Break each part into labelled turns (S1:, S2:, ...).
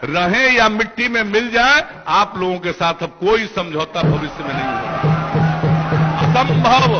S1: रहें या मिट्टी में मिल जाए, आप लोगों के साथ अब कोई समझौता भविष्य में नहीं होगा। असंभव,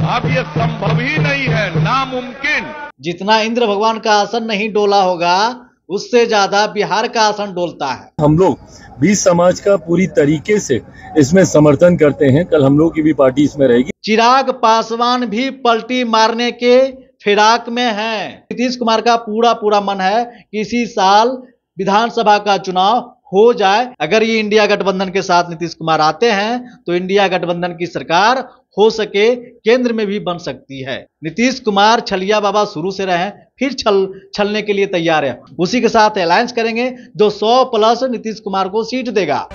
S1: अब ये संभव ही नहीं है, नामुमकिन।
S2: जितना इंद्र भगवान का आसन नहीं डोला होगा, उससे ज्यादा बिहार का आसन डोलता है।
S3: हम लोग भी समाज का पूरी तरीके से इसमें समर्थन करते हैं। कल हम लोग की भी पार्टी इसमें रहेगी।
S2: चिराग पासवान भी पलटी मारने के फिराक में हैं। नीतीश कुमार का पूरा मन है कि इसी साल विधानसभा का चुनाव हो जाए। अगर ये इंडिया गठबंधन के साथ नीतीश कुमार आते हैं तो इंडिया गठबंधन की सरकार हो सके केंद्र में भी बन सकती है। नीतीश कुमार छलिया बाबा शुरू से रहे, फिर छलने के लिए तैयार है। उसी के साथ अलायंस करेंगे जो 100+ नीतीश कुमार को सीट देगा।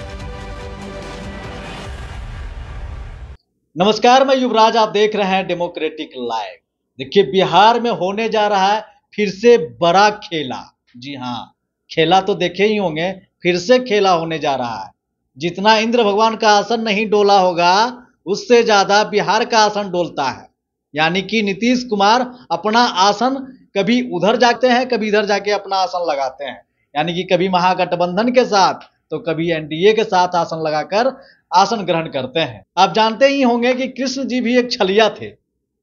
S2: नमस्कार, मैं युवराज, आप देख रहे हैं डेमोक्रेटिक लाइव। देखिए, बिहार में होने जा रहा है फिर से बड़ा खेला। जी हाँ, खेला तो देखे ही होंगे, फिर से खेला होने जा रहा है। जितना इंद्र भगवान का आसन नहीं डोला होगा, उससे ज्यादा बिहार का आसन डोलता है। यानी कि नीतीश कुमार अपना आसन कभी उधर जाते हैं, कभी इधर जाके अपना आसन लगाते हैं। यानी कि कभी महागठबंधन के साथ तो कभी एनडीए के साथ आसन लगाकर आसन ग्रहण करते हैं। आप जानते ही होंगे कि कृष्ण जी भी एक छलिया थे।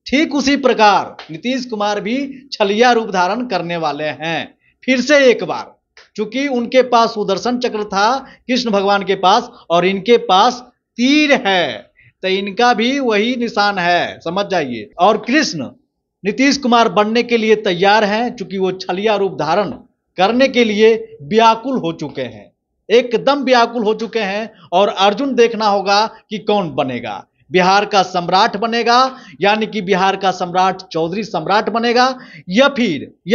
S2: ठीक उसी प्रकार नीतीश कुमार भी छलिया रूप धारण करने वाले हैं फिर से एक बार। चूंकि उनके पास सुदर्शन चक्र था कृष्ण भगवान के पास, और इनके पास तीर है, तो इनका भी वही निशान है, समझ जाइए। और कृष्ण नीतीश कुमार बनने के लिए तैयार हैं, चूंकि वो छलिया रूप धारण करने के लिए व्याकुल हो चुके हैं, एकदम व्याकुल हो चुके हैं। और अर्जुन देखना होगा कि कौन बनेगा, बिहार का सम्राट बनेगा, यानी कि बिहार का सम्राट चौधरी सम्राट बनेगा, या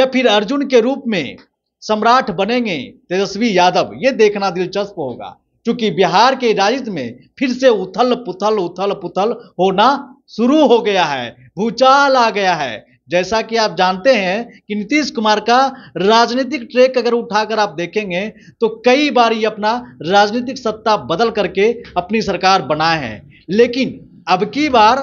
S2: फिर अर्जुन के रूप में सम्राट बनेंगे तेजस्वी यादव। ये देखना दिलचस्प होगा, क्योंकि बिहार के राजनीति में फिर से उथल पुथल होना शुरू हो गया है, भूचाल आ गया है। जैसा कि आप जानते हैं कि नीतीश कुमार का राजनीतिक ट्रैक अगर उठाकर आप देखेंगे तो कई बार ये अपना राजनीतिक सत्ता बदल करके अपनी सरकार बनाए हैं। लेकिन अब की बार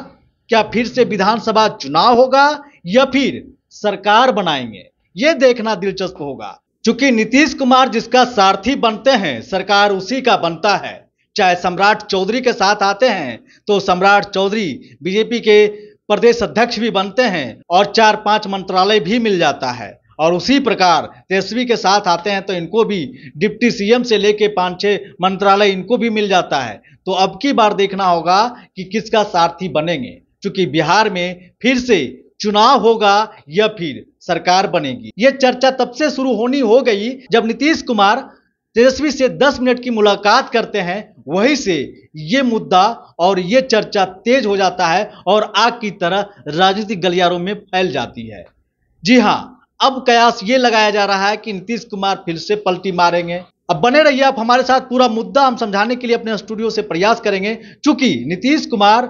S2: क्या फिर से विधानसभा चुनाव होगा या फिर सरकार बनाएंगे, ये देखना दिलचस्प होगा। चूंकि नीतीश कुमार जिसका सारथी बनते हैं, सरकार उसी का बनता है। चाहे सम्राट चौधरी के साथ आते हैं तो सम्राट चौधरी बीजेपी के प्रदेश अध्यक्ष भी बनते हैं और 4-5 मंत्रालय भी मिल जाता है। और उसी प्रकार तेजस्वी के साथ आते हैं तो इनको भी डिप्टी सीएम से लेके 5-6 मंत्रालय इनको भी मिल जाता है। तो अब की बार देखना होगा कि किसका सारथी बनेंगे, क्योंकि बिहार में फिर से चुनाव होगा या फिर सरकार बनेगी। यह चर्चा तब से शुरू होनी हो गई जब नीतीश कुमार तेजस्वी से 10 मिनट की मुलाकात करते हैं। वहीं से ये मुद्दा और ये चर्चा तेज हो जाता है और आग की तरह राजनीतिक गलियारों में फैल जाती है। जी हां, अब कयास ये लगाया जा रहा है कि नीतीश कुमार फिर से पलटी मारेंगे। अब बने रहिए आप हमारे साथ, पूरा मुद्दा हम समझाने के लिए अपने स्टूडियो से प्रयास करेंगे। चूंकि नीतीश कुमार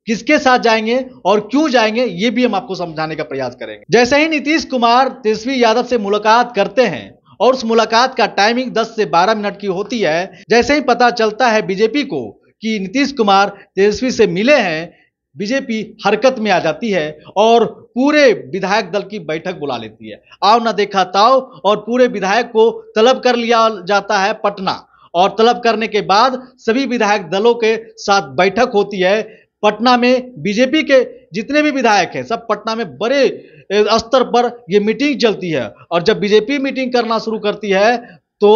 S2: किसके साथ जाएंगे और क्यों जाएंगे, ये भी हम आपको समझाने का प्रयास करेंगे। जैसे ही नीतीश कुमार तेजस्वी यादव से मुलाकात करते हैं और उस मुलाकात का टाइमिंग 10 से 12 मिनट की होती है, जैसे ही पता चलता है बीजेपी को कि नीतीश कुमार तेजस्वी से मिले हैं, बीजेपी हरकत में आ जाती है और पूरे विधायक दल की बैठक बुला लेती है। आओ ना देखा ताओ, और पूरे विधायक को तलब कर लिया जाता है पटना। और तलब करने के बाद सभी विधायक दलों के साथ बैठक होती है पटना में। बीजेपी के जितने भी विधायक हैं सब पटना में बड़े स्तर पर यह मीटिंग चलती है। और जब बीजेपी मीटिंग करना शुरू करती है तो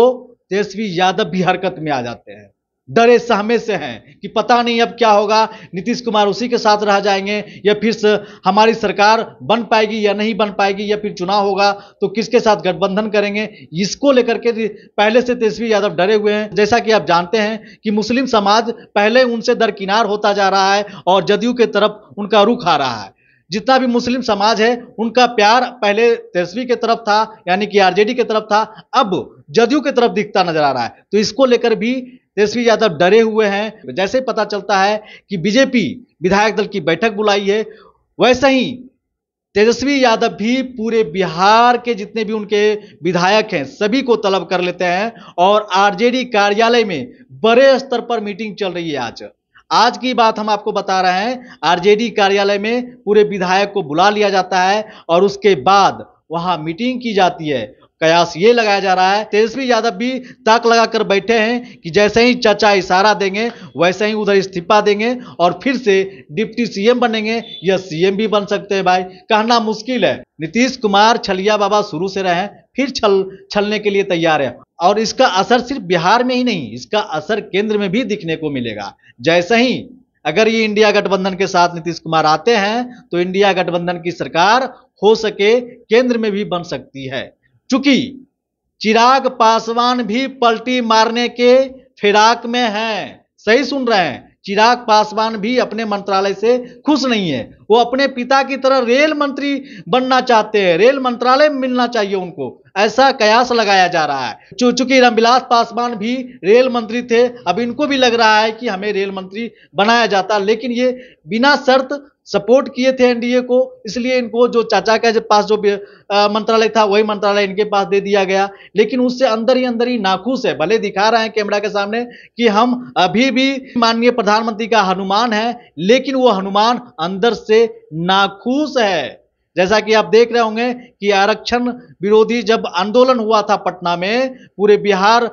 S2: तेजस्वी यादव भी हरकत में आ जाते हैं। डरे सहमे से हैं कि पता नहीं अब क्या होगा, नीतीश कुमार उसी के साथ रह जाएंगे या फिर हमारी सरकार बन पाएगी या नहीं बन पाएगी, या फिर चुनाव होगा तो किसके साथ गठबंधन करेंगे। इसको लेकर के पहले से तेजस्वी यादव डरे हुए हैं। जैसा कि आप जानते हैं कि मुस्लिम समाज पहले उनसे दरकिनार होता जा रहा है और जदयू की तरफ उनका रुख आ रहा है। जितना भी मुस्लिम समाज है उनका प्यार पहले तेजस्वी की तरफ था, यानी कि आरजेडी की तरफ था, अब जदयू की तरफ दिखता नजर आ रहा है। तो इसको लेकर भी तेजस्वी यादव डरे हुए हैं। जैसे ही पता चलता है कि बीजेपी विधायक दल की बैठक बुलाई है, वैसे ही तेजस्वी यादव भी पूरे बिहार के जितने भी उनके विधायक हैं सभी को तलब कर लेते हैं और आरजेडी कार्यालय में बड़े स्तर पर मीटिंग चल रही है। आज की बात हम आपको बता रहे हैं। आरजेडी कार्यालय में पूरे विधायक को बुला लिया जाता है और उसके बाद वहां मीटिंग की जाती है। कयास ये लगाया जा रहा है, तेजस्वी यादव भी ताक लगाकर बैठे हैं कि जैसे ही चाचा इशारा देंगे वैसे ही उधर इस्तीफा देंगे और फिर से डिप्टी सीएम बनेंगे या सीएम भी बन सकते हैं। भाई कहना मुश्किल है। नीतीश कुमार छलिया बाबा शुरू से रहे, फिर छलने के लिए तैयार है और इसका असर सिर्फ बिहार में ही नहीं, इसका असर केंद्र में भी दिखने को मिलेगा। जैसे ही अगर ये इंडिया गठबंधन के साथ नीतीश कुमार आते हैं तो इंडिया गठबंधन की सरकार हो सके केंद्र में भी बन सकती है, क्योंकि चिराग पासवान भी पलटी मारने के फिराक में हैं। सही सुन रहे हैं, चिराग पासवान भी अपने मंत्रालय से खुश नहीं है। वो अपने पिता की तरह रेल मंत्री बनना चाहते हैं, रेल मंत्रालय मिलना चाहिए उनको, ऐसा कयास लगाया जा रहा है। चूंकि रामविलास पासवान भी रेल मंत्री थे, अब इनको भी लग रहा है कि हमें रेल मंत्री बनाया जाता, लेकिन ये बिना शर्त सपोर्ट किए थे एनडीए को, इसलिए इनको जो चाचा के पास जो मंत्रालय था वही मंत्रालय इनके पास दे दिया गया। लेकिन उससे अंदर ही नाखुश है। भले दिखा रहे हैं कैमरा के सामने कि हम अभी भी माननीय प्रधानमंत्री का हनुमान है, लेकिन वो हनुमान अंदर से नाखुश है। जैसा कि आप देख रहे होंगे कि आरक्षण विरोधी जब आंदोलन हुआ था पटना में, पूरे बिहार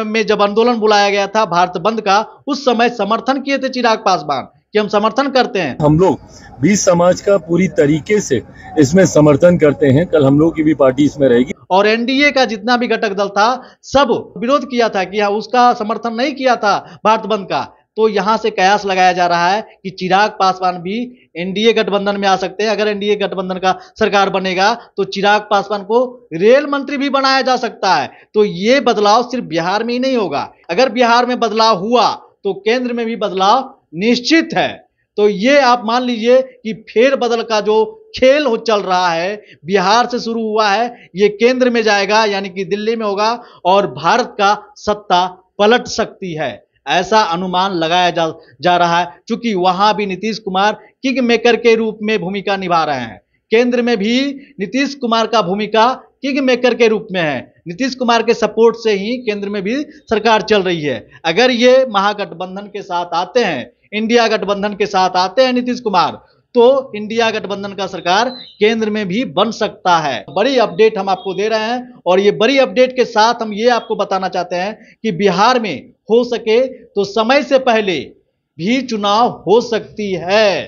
S2: में जब आंदोलन बुलाया गया था भारत बंद का, उस समय समर्थन किए थे चिराग पासवान कि हम समर्थन करते हैं।
S3: हम लोग 20 समाज का पूरी तरीके से इसमें समर्थन करते हैं। कल हम लोग की भी पार्टी इसमें रहेगी
S2: और एनडीए का जितना भी घटक दल था सब विरोध किया था कि उसका समर्थन नहीं किया था भारत बंद का। तो यहां से कयास लगाया जा रहा है कि चिराग पासवान भी एनडीए गठबंधन में आ सकते हैं। अगर एनडीए गठबंधन का सरकार बनेगा तो चिराग पासवान को रेल मंत्री भी बनाया जा सकता है। तो ये बदलाव सिर्फ बिहार में ही नहीं होगा, अगर बिहार में बदलाव हुआ तो केंद्र में भी बदलाव निश्चित है। तो ये आप मान लीजिए कि फेरबदल का जो खेल चल रहा है, बिहार से शुरू हुआ है, ये केंद्र में जाएगा, यानी कि दिल्ली में होगा और भारत का सत्ता पलट सकती है, ऐसा अनुमान लगाया जा रहा है। क्योंकि वहां भी नीतीश कुमार किंग मेकर के रूप में भूमिका निभा रहे हैं, केंद्र में भी नीतीश कुमार का भूमिका किंग मेकर के रूप में है। नीतीश कुमार के सपोर्ट से ही केंद्र में भी सरकार चल रही है। अगर ये महागठबंधन के साथ आते हैं, इंडिया गठबंधन के साथ आते हैं नीतीश कुमार, तो इंडिया गठबंधन का सरकार केंद्र में भी बन सकता है। बड़ी अपडेट हम आपको दे रहे हैं और ये बड़ी अपडेट के साथ हम ये आपको बताना चाहते हैं कि बिहार में हो सके तो समय से पहले भी चुनाव हो सकती है।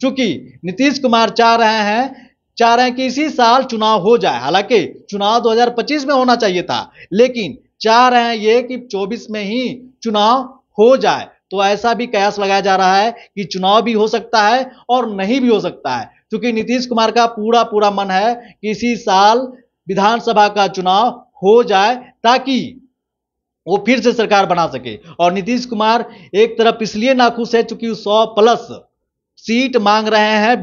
S2: क्योंकि नीतीश कुमार चाह रहे हैं कि इसी साल चुनाव हो जाए। हालांकि चुनाव 2025 में होना चाहिए था, लेकिन चाह रहे हैं ये कि 24 में ही चुनाव हो जाए। तो ऐसा भी कयास लगाया जा रहा है कि चुनाव भी हो सकता है और नहीं भी हो सकता है, क्योंकि नीतीश कुमार का पूरा मन है कि इसी साल विधानसभा का चुनाव हो जाए ताकि वो फिर से सरकार बना सके। और नीतीश कुमार एक तरफ इसलिए नाखुश है क्योंकि 100+ सीट मांग रहे हैं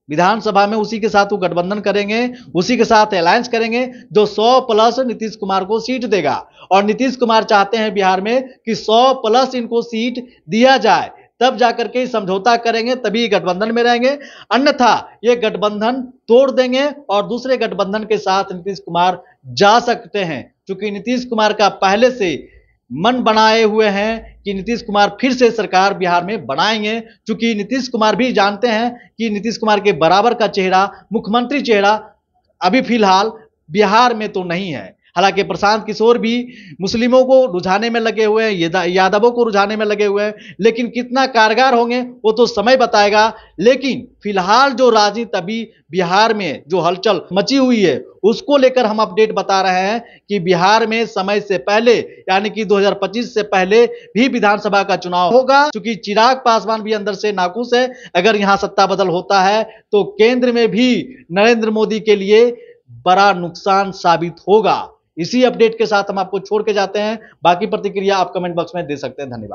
S2: विधानसभा में उसी के साथ वो गठबंधन करेंगे, उसी के साथ अलायंस करेंगे जो 100+ नीतीश कुमार को सीट देगा। और नीतीश कुमार चाहते हैं बिहार में कि 100+ इनको सीट दिया जाए, तब जाकर के समझौता करेंगे, तभी गठबंधन में रहेंगे। अन्यथा ये गठबंधन तोड़ देंगे और दूसरे गठबंधन के साथ नीतीश कुमार जा सकते हैं। क्योंकि नीतीश कुमार का पहले से मन बनाए हुए हैं कि नीतीश कुमार फिर से सरकार बिहार में बनाएंगे। क्योंकि नीतीश कुमार भी जानते हैं कि नीतीश कुमार के बराबर का चेहरा, मुख्यमंत्री चेहरा अभी फिलहाल बिहार में तो नहीं है। हालांकि प्रशांत किशोर भी मुस्लिमों को रुझाने में लगे हुए हैं, यादवों को रुझाने में लगे हुए हैं, लेकिन कितना कारगर होंगे वो तो समय बताएगा। लेकिन फिलहाल जो राजनीति अभी बिहार में जो हलचल मची हुई है उसको लेकर हम अपडेट बता रहे हैं कि बिहार में समय से पहले, यानी कि 2025 से पहले भी विधानसभा का चुनाव होगा। क्योंकि चिराग पासवान भी अंदर से नाखुश है, अगर यहां सत्ता बदल होता है तो केंद्र में भी नरेंद्र मोदी के लिए बड़ा नुकसान साबित होगा। इसी अपडेट के साथ हम आपको छोड़ के जाते हैं। बाकी प्रतिक्रिया आप कमेंट बॉक्स में दे सकते हैं। धन्यवाद।